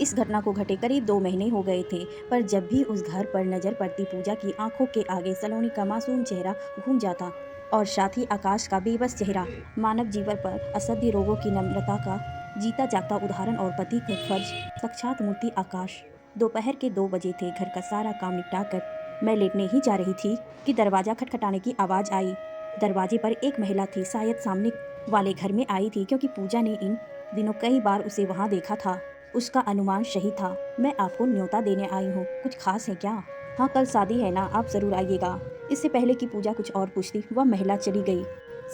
इस घटना को घटे करीब 2 महीने हो गए थे, पर जब भी उस घर पर नजर पड़ती पूजा की आंखों के आगे सलोनी का मासूम चेहरा घूम जाता और साथ ही आकाश का बेबस चेहरा, मानव जीवन पर असह्य रोगों की नम्रता का जीता जागता उदाहरण और पति का फर्ज साक्षात मूर्ति आकाश। दोपहर के 2 बजे थे। घर का सारा काम निपटा कर मैं लेटने ही जा रही थी कि दरवाजा खटखटाने की आवाज़ आई। दरवाजे पर एक महिला थी, शायद सामने वाले घर में आई थी, क्योंकि पूजा ने इन दिनों कई बार उसे वहां देखा था। उसका अनुमान सही था। मैं आपको न्योता देने आई हूँ, कुछ खास है क्या? हाँ, कल शादी है ना, आप ज़रूर आइएगा। इससे पहले कि पूजा कुछ और पूछती, वह महिला चली गई।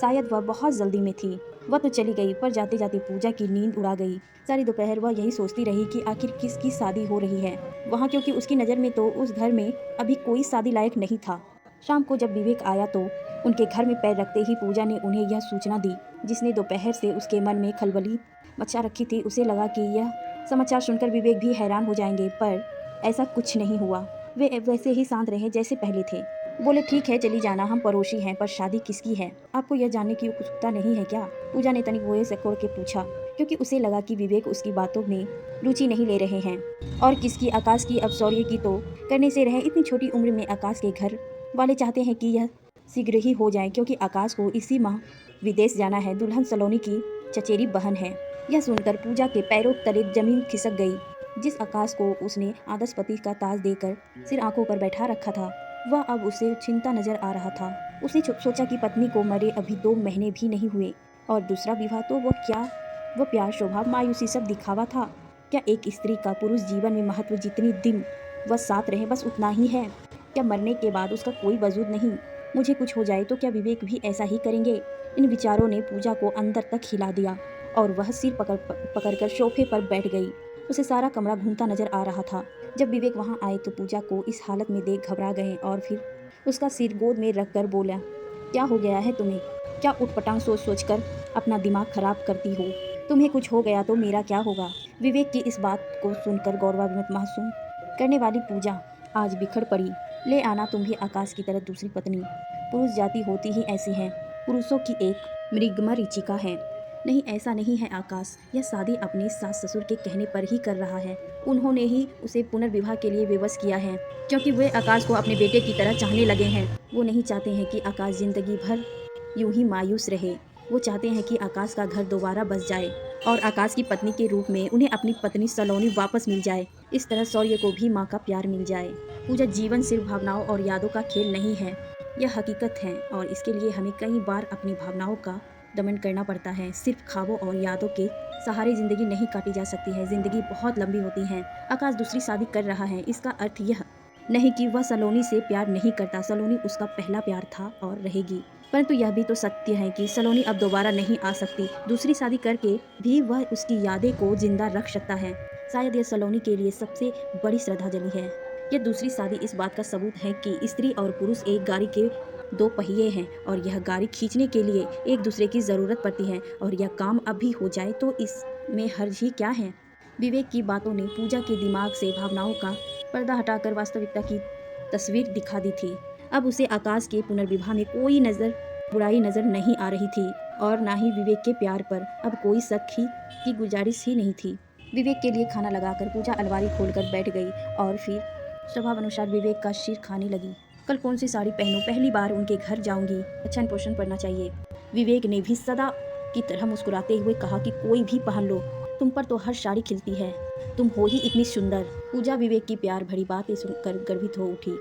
शायद वह बहुत जल्दी में थी। वह तो चली गई, पर जाते जाते पूजा की नींद उड़ा गई। सारी दोपहर वह यही सोचती रही कि आखिर किसकी शादी हो रही है वहाँ, क्योंकि उसकी नज़र में तो उस घर में अभी कोई शादी लायक नहीं था। शाम को जब विवेक आया तो उनके घर में पैर रखते ही पूजा ने उन्हें यह सूचना दी, जिसने दोपहर से उसके मन में खलबली मचा रखी थी। उसे लगा कि यह समाचार सुनकर विवेक भी हैरान हो जाएंगे, पर ऐसा कुछ नहीं हुआ। वे वैसे ही शांत रहे जैसे पहले थे। बोले, ठीक है चली जाना, हम पड़ोसी हैं, पर शादी किसकी है? आपको यह जानने की उत्सुकता नहीं है क्या? पूजा ने तनिक वोए सिकोड़ के पूछा, क्योंकि उसे लगा कि विवेक उसकी बातों में रुचि नहीं ले रहे हैं। और किसकी? आकाश की। अब शौर्य की तो करने से रहे। इतनी छोटी उम्र में आकाश के घर वाले चाहते हैं कि यह शीघ्र ही हो जाए, क्योंकि आकाश को इसी माह विदेश जाना है। दुल्हन सलोनी की चचेरी बहन है। यह सुनकर पूजा के पैरों तले जमीन खिसक गई। जिस आकाश को उसने आदर्श पति का ताज देकर सिर आंखों पर बैठा रखा था, वह अब उसे चिंता नजर आ रहा था। उसने सोचा कि पत्नी को मरे अभी 2 महीने भी नहीं हुए, और दूसरा विवाह तो वह क्या? वह प्यार, शोभा, मायूसी सब दिखावा था क्या? एक स्त्री का पुरुष जीवन में महत्व जितनी दिन वह साथ रहे बस उतना ही है क्या? मरने के बाद उसका कोई वजूद नहीं? मुझे कुछ हो जाए तो क्या विवेक भी ऐसा ही करेंगे? इन विचारों ने पूजा को अंदर तक हिला दिया और वह सिर पकड़कर सोफे पर बैठ गई। उसे सारा कमरा घूमता नजर आ रहा था। जब विवेक वहां आए तो पूजा को इस हालत में देख घबरा गए और फिर उसका सिर गोद में रखकर बोला, क्या हो गया है तुम्हें? क्या उटपटांग सोच सोच कर अपना दिमाग खराब करती हो? तुम्हें कुछ हो गया तो मेरा क्या होगा? विवेक की इस बात को सुनकर गौरवान्वित महसूस करने वाली पूजा आज बिखर पड़ी। ले आना तुम भी आकाश की तरह दूसरी पत्नी। पुरुष जाति होती ही ऐसी है, पुरुषों की एक मृगमरीचिका है। नहीं, ऐसा नहीं है आकाश, यह शादी अपने सास ससुर के कहने पर ही कर रहा है। उन्होंने ही उसे पुनर्विवाह के लिए विवश किया है, क्योंकि वे आकाश को अपने बेटे की तरह चाहने लगे हैं। वो नहीं चाहते हैं कि आकाश जिंदगी भर यूं ही मायूस रहे। वो चाहते हैं कि आकाश का घर दोबारा बस जाए और आकाश की पत्नी के रूप में उन्हें अपनी पत्नी सलोनी वापस मिल जाए। इस तरह शौर्य को भी माँ का प्यार मिल जाए। पूजा, जीवन सिर्फ भावनाओं और यादों का खेल नहीं है, यह हकीकत है, और इसके लिए हमें कई बार अपनी भावनाओं का दमन करना पड़ता है। सिर्फ ख्वाबों और यादों के सहारे जिंदगी नहीं काटी जा सकती है। जिंदगी बहुत लंबी होती है। आकाश दूसरी शादी कर रहा है, इसका अर्थ यह नहीं कि वह सलोनी से प्यार नहीं करता। सलोनी उसका पहला प्यार था और रहेगी। परंतु यह भी तो सत्य है कि सलोनी अब दोबारा नहीं आ सकती। दूसरी शादी करके भी वह उसकी यादें को जिंदा रख सकता है। शायद यह सलोनी के लिए सबसे बड़ी श्रद्धांजलि है। यह दूसरी शादी इस बात का सबूत है कि स्त्री और पुरुष एक गाड़ी के 2 पहिए हैं, और यह गाड़ी खींचने के लिए एक दूसरे की ज़रूरत पड़ती है, और यह काम अभी हो जाए तो इसमें हर्ज ही क्या है? विवेक की बातों ने पूजा के दिमाग से भावनाओं का पर्दा हटाकर वास्तविकता की तस्वीर दिखा दी थी। अब उसे आकाश के पुनर्विवाह में कोई बुराई नजर नहीं आ रही थी, और ना ही विवेक के प्यार पर अब कोई शक की गुजारिश ही नहीं थी। विवेक के लिए खाना लगाकर पूजा अलमारी खोलकर बैठ गई और फिर स्वभाव अनुसार विवेक का सिर खाने लगी। कल कौन सी साड़ी पहनूं? पहली बार उनके घर जाऊंगी, अच्छा पोषण पड़ना चाहिए। विवेक ने भी सदा की तरह मुस्कुराते हुए कहा कि कोई भी पहन लो, तुम पर तो हर साड़ी खिलती है, तुम हो ही इतनी सुंदर। पूजा विवेक की प्यार भरी बातें सुनकर गर्वित हो उठी।